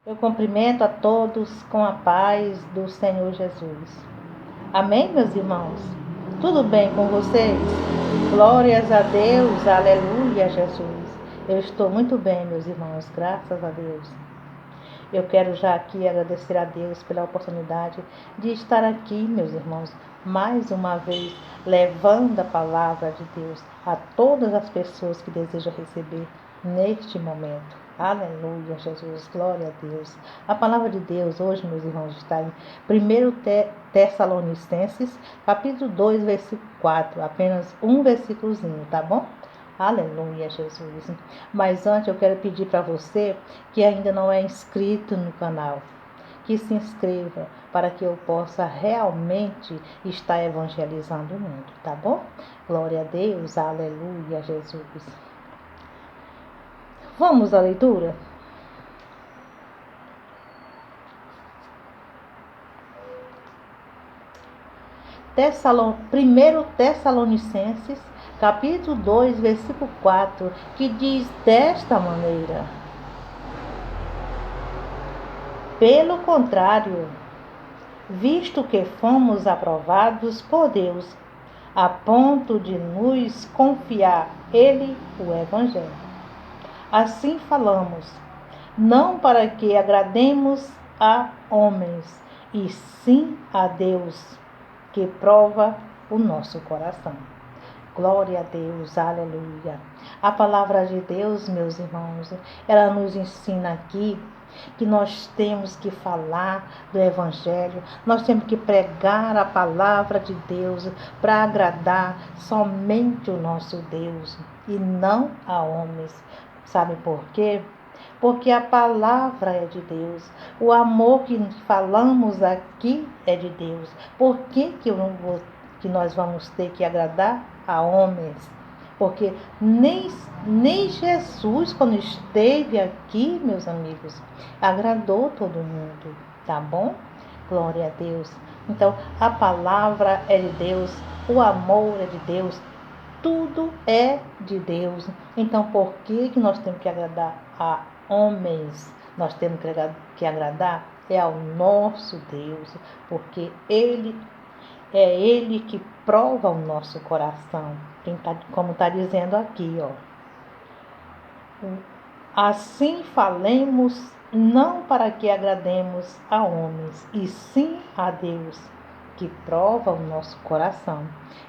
Eu cumprimento a todos com a paz do Senhor Jesus. Amém, meus irmãos? Tudo bem com vocês? Glórias a Deus, aleluia, Jesus. Eu estou muito bem, meus irmãos, graças a Deus. Eu quero já aqui agradecer a Deus pela oportunidade de estar aqui, meus irmãos, mais uma vez, levando a palavra de Deus a todas as pessoas que desejam receber neste momento. Aleluia, Jesus, glória a Deus. A palavra de Deus hoje, meus irmãos, está em 1 Tessalonicenses, capítulo 2, versículo 4, apenas um versículozinho, tá bom? Aleluia, Jesus. Mas antes eu quero pedir para você que ainda não é inscrito no canal, que se inscreva para que eu possa realmente estar evangelizando o mundo, tá bom? Glória a Deus, aleluia, Jesus. Vamos à leitura? Primeiro Tessalonicenses, capítulo 2, versículo 4, que diz desta maneira: pelo contrário, visto que fomos aprovados por Deus, a ponto de nos confiar Ele o Evangelho. Assim falamos, não para que agrademos a homens, e sim a Deus, que prova o nosso coração. Glória a Deus, aleluia. A palavra de Deus, meus irmãos, ela nos ensina aqui que nós temos que falar do Evangelho, nós temos que pregar a palavra de Deus para agradar somente o nosso Deus e não a homens. Sabe por quê? Porque a palavra é de Deus, o amor que falamos aqui é de Deus. Por que nós vamos ter que agradar a homens? Porque nem Jesus, quando esteve aqui, meus amigos, agradou todo mundo, tá bom? Glória a Deus. Então, a palavra é de Deus, o amor é de Deus, tudo é de Deus. Então, por que nós temos que agradar a homens? Nós temos que agradar ao nosso Deus, porque Ele que prova o nosso coração. Como está dizendo aqui, ó. Assim falemos, não para que agrademos a homens, e sim a Deus, que prova o nosso coração.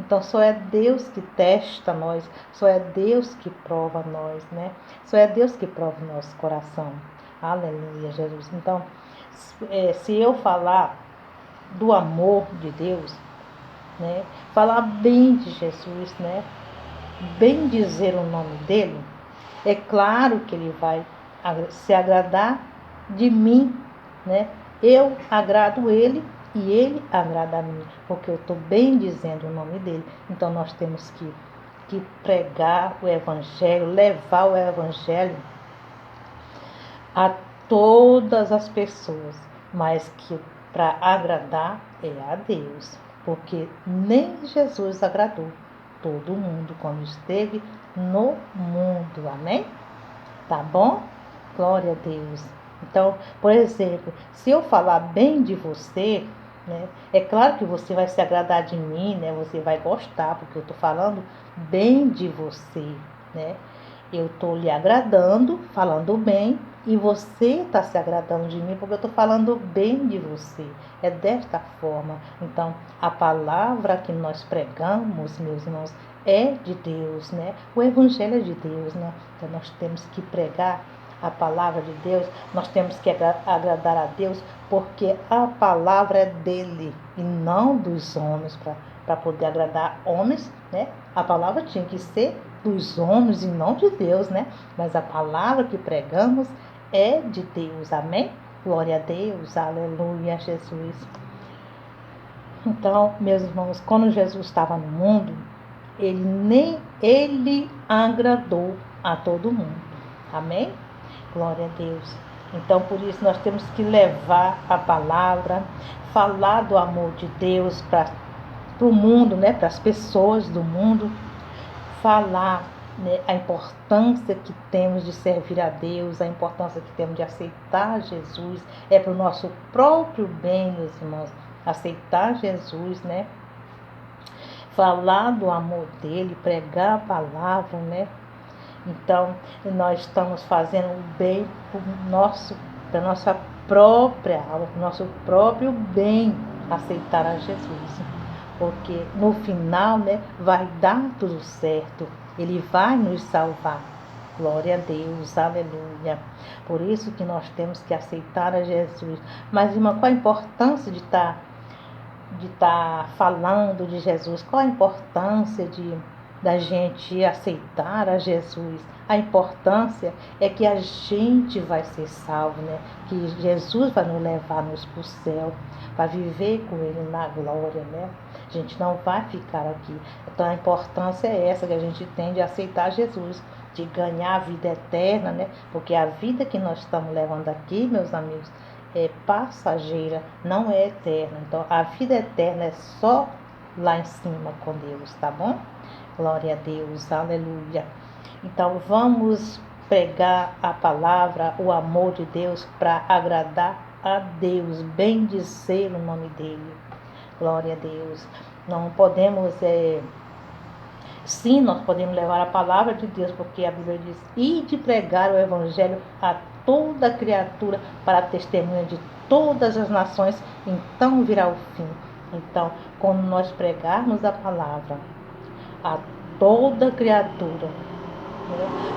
Então, só é Deus que testa nós, só é Deus que prova nós, né? Só é Deus que prova o nosso coração. Aleluia, Jesus. Então, se eu falar do amor de Deus, né? Falar bem de Jesus, né? Bem dizer o nome dele, é claro que ele vai se agradar de mim, né? Eu agrado ele e ele agrada a mim, porque eu estou bem dizendo o nome dele. Então nós temos que pregar o Evangelho, levar o Evangelho a todas as pessoas, mas que para agradar é a Deus, porque nem Jesus agradou todo mundo quando esteve no mundo, amém? Tá bom? Glória a Deus. Então, por exemplo, se eu falar bem de você, né, é claro que você vai se agradar de mim, né? Você vai gostar, porque eu estou falando bem de você, né? Eu estou lhe agradando, falando bem, e você está se agradando de mim, porque eu estou falando bem de você. É desta forma. Então, a palavra que nós pregamos, meus irmãos, é de Deus, né? O Evangelho é de Deus, né? Então, nós temos que pregar a palavra de Deus, nós temos que agradar a Deus, porque a palavra é dele e não dos homens, para poder agradar homens, né? A palavra tinha que ser dos homens e não de Deus, né? Mas a palavra que pregamos é de Deus, amém? Glória a Deus, aleluia, Jesus. Então, meus irmãos, quando Jesus estava no mundo, ele agradou a todo mundo, amém? Glória a Deus. Então, por isso, nós temos que levar a palavra, falar do amor de Deus para o mundo, né? Para as pessoas do mundo, falar né, a importância que temos de servir a Deus, a importância que temos de aceitar Jesus, é para o nosso próprio bem, meus irmãos, aceitar Jesus, né? Falar do amor dele, pregar a palavra, né? Então, nós estamos fazendo o bem para a nossa própria alma, para o nosso próprio bem, aceitar a Jesus. Porque no final, né, vai dar tudo certo. Ele vai nos salvar. Glória a Deus, aleluia. Por isso que nós temos que aceitar a Jesus. Mas, irmã, qual a importância de estar falando de Jesus? Qual a importância da gente aceitar a Jesus? A importância é que a gente vai ser salvo, né? Que Jesus vai nos levar-nos para o céu, para viver com Ele na glória, né? A gente não vai ficar aqui. Então a importância é essa que a gente tem de aceitar Jesus, de ganhar a vida eterna, né? Porque a vida que nós estamos levando aqui, meus amigos, é passageira, não é eterna. Então a vida eterna é só lá em cima com Deus, tá bom? Glória a Deus, aleluia. Então vamos pregar a palavra, o amor de Deus para agradar a Deus, bendizer o nome dele. Glória a Deus. Não podemos, sim, nós podemos levar a palavra de Deus, porque a Bíblia diz, e de pregar o evangelho a toda criatura para testemunha de todas as nações, então virá o fim. Então, quando nós pregarmos a palavra a toda criatura,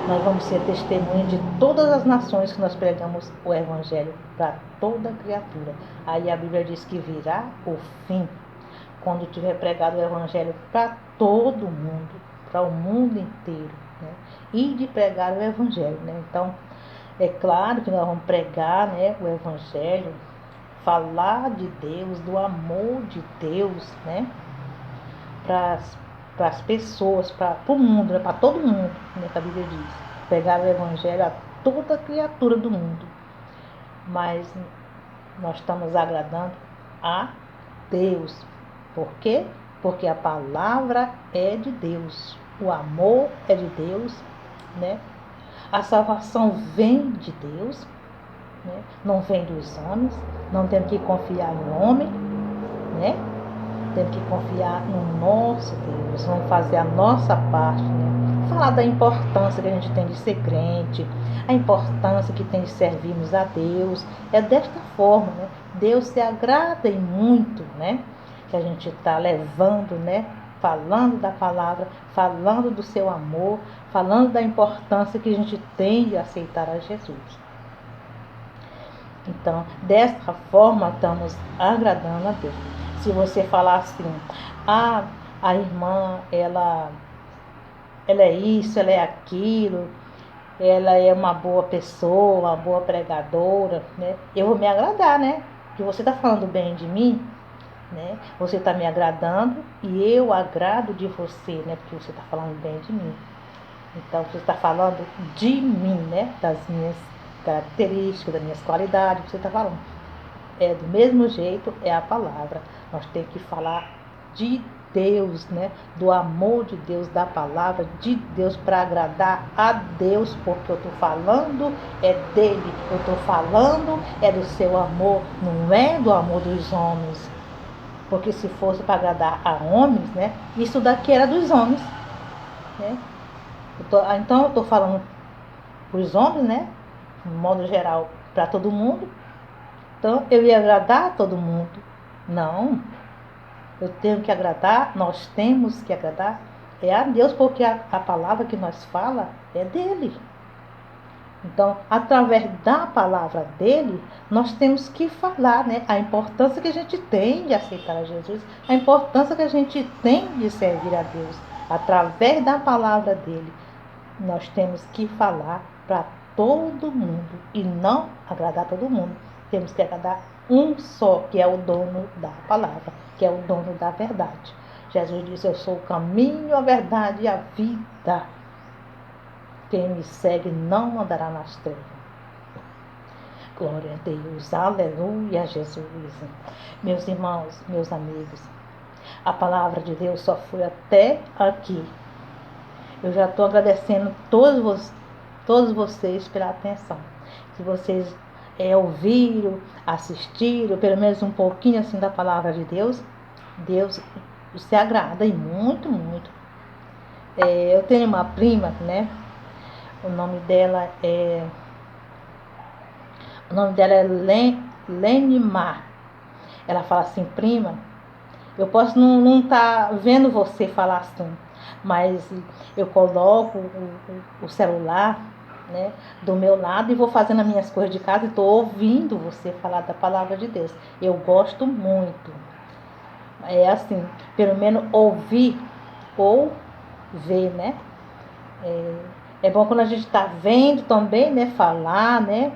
nós vamos ser testemunha de todas as nações que nós pregamos o evangelho para toda criatura. Aí a Bíblia diz que virá o fim, quando tiver pregado o evangelho para todo mundo, para o mundo inteiro, né? E de pregar o evangelho, né? Então, é claro que nós vamos pregar, né, o evangelho, falar de Deus, do amor de Deus, né? Para as pessoas, para o mundo, né? Para todo mundo, né, que a Bíblia diz. Pregar o evangelho a toda criatura do mundo. Mas nós estamos agradando a Deus. Por quê? Porque a palavra é de Deus, o amor é de Deus, né? A salvação vem de Deus, né? Não vem dos homens, não temos que confiar em homem, né? Temos que confiar no nosso Deus, vamos fazer a nossa parte, né? Falar da importância que a gente tem de ser crente, a importância que tem de servirmos a Deus, é desta forma, né? Deus se agrada em muito, né? Que a gente está levando, né? Falando da palavra, falando do seu amor, falando da importância que a gente tem de aceitar a Jesus. Então, desta forma, estamos agradando a Deus. Se você falar assim, a irmã, ela é isso, ela é aquilo, ela é uma boa pessoa, uma boa pregadora, né? Eu vou me agradar, né? Que você está falando bem de mim, né? Você está me agradando e eu agrado de você, né? Porque você está falando bem de mim. Então, você está falando de mim, né? Das minhas características, das minhas qualidades, você está falando. É do mesmo jeito, é a palavra. Nós temos que falar de Deus, né? Do amor de Deus, da palavra de Deus, para agradar a Deus, porque eu estou falando é dele, eu estou falando é do seu amor, não é do amor dos homens. Porque se fosse para agradar a homens, né? Isso daqui era dos homens, né? Então eu estou falando para os homens, né? De modo geral, para todo mundo. Então eu ia agradar a todo mundo. Não. Eu tenho que agradar, nós temos que agradar é a Deus, porque a palavra que nós fala é dele. Então, através da palavra dele, nós temos que falar, né? A importância que a gente tem de aceitar a Jesus, a importância que a gente tem de servir a Deus. Através da palavra dele, nós temos que falar para todo mundo e não agradar todo mundo. Temos que agradar um só, que é o dono da palavra, que é o dono da verdade. Jesus disse, eu sou o caminho, a verdade e a vida. Quem me segue não andará nas trevas. Glória a Deus, aleluia, Jesus. Meus irmãos, meus amigos, a palavra de Deus só foi até aqui. Eu já estou agradecendo todos vocês pela atenção. Se vocês ouviram, assistiram, pelo menos um pouquinho assim da palavra de Deus, Deus se agrada e muito, muito. Eu tenho uma prima, né? O nome dela é Lenimar. Ela fala assim: prima, eu posso não estar vendo você falar assim, mas eu coloco o celular, né, do meu lado e vou fazendo as minhas coisas de casa e estou ouvindo você falar da palavra de Deus. Eu gosto muito. É assim, pelo menos ouvir ou ver, né? É bom quando a gente está vendo também, né, falar, né?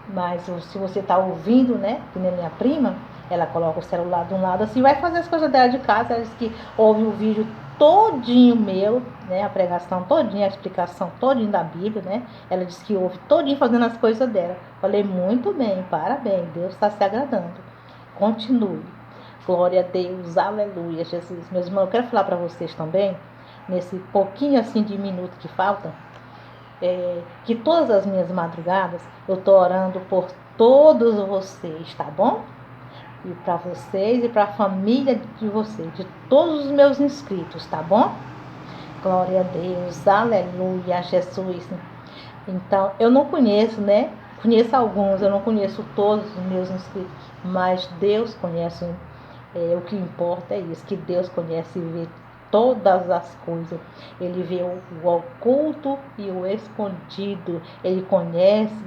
Mas se você está ouvindo, né, que nem minha prima, ela coloca o celular de um lado assim, vai fazer as coisas dela de casa, ela diz que ouve o vídeo todinho meu, né, a pregação todinha, a explicação todinha da Bíblia, né, ela diz que ouve todinho fazendo as coisas dela. Falei, muito bem, parabéns, Deus está se agradando. Continue. Glória a Deus, aleluia, Jesus. Meus irmãos, eu quero falar para vocês também, nesse pouquinho assim de minuto que falta, que todas as minhas madrugadas eu estou orando por todos vocês, tá bom? E para vocês e para a família de vocês, de todos os meus inscritos, tá bom? Glória a Deus, aleluia, Jesus. Então, eu não conheço, né? Conheço alguns, eu não conheço todos os meus inscritos, mas Deus conhece. O que importa é isso, que Deus conhece e vê todas as coisas. Ele vê o oculto e o escondido. Ele conhece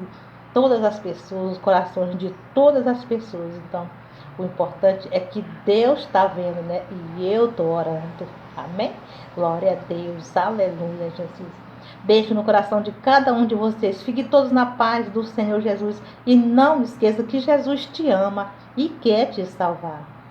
todas as pessoas, os corações de todas as pessoas. Então, o importante é que Deus está vendo, né? E eu estou orando. Amém? Glória a Deus. Aleluia, Jesus. Beijo no coração de cada um de vocês. Fiquem todos na paz do Senhor Jesus. E não esqueça que Jesus te ama e quer te salvar.